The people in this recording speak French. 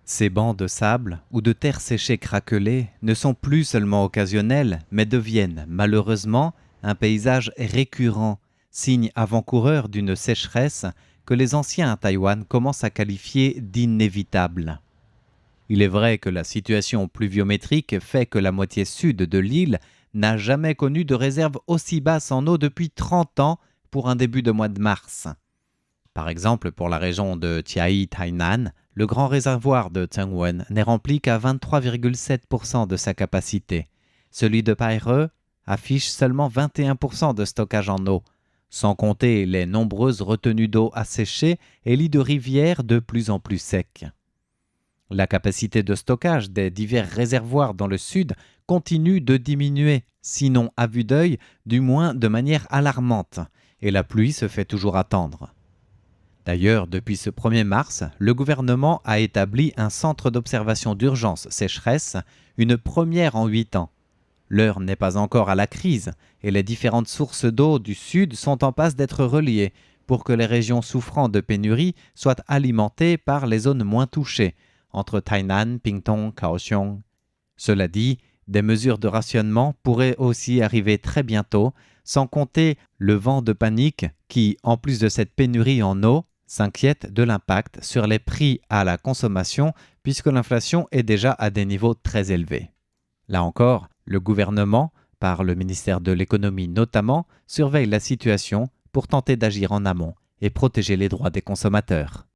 Ces bancs de sable ou de terre séchée craquelée ne sont plus seulement occasionnels, mais deviennent malheureusement un paysage récurrent, signe avant-coureur d'une sécheresse que les anciens à Taïwan commencent à qualifier d'inévitable. Il est vrai que la situation pluviométrique fait que la moitié sud de l'île n'a jamais connu de réserve aussi basse en eau depuis 30 ans pour un début de mois de mars. Par exemple, pour la région de Chiayi Tainan, le grand réservoir de Chengwen n'est rempli qu'à 23,7% de sa capacité. Celui de Paire affiche seulement 21% de stockage en eau, sans compter les nombreuses retenues d'eau asséchées et lits de rivières de plus en plus secs. La capacité de stockage des divers réservoirs dans le sud continue de diminuer, sinon à vue d'œil, du moins de manière alarmante, et la pluie se fait toujours attendre. D'ailleurs, depuis ce 1er mars, le gouvernement a établi un centre d'observation d'urgence sécheresse, une première en 8 ans. L'heure n'est pas encore à la crise et les différentes sources d'eau du sud sont en passe d'être reliées pour que les régions souffrant de pénurie soient alimentées par les zones moins touchées, entre Tainan, Pingtung, Kaohsiung. Cela dit, des mesures de rationnement pourraient aussi arriver très bientôt, sans compter le vent de panique qui, en plus de cette pénurie en eau, s'inquiète de l'impact sur les prix à la consommation puisque l'inflation est déjà à des niveaux très élevés. Là encore, le gouvernement, par le ministère de l'économie notamment, surveille la situation pour tenter d'agir en amont et protéger les droits des consommateurs.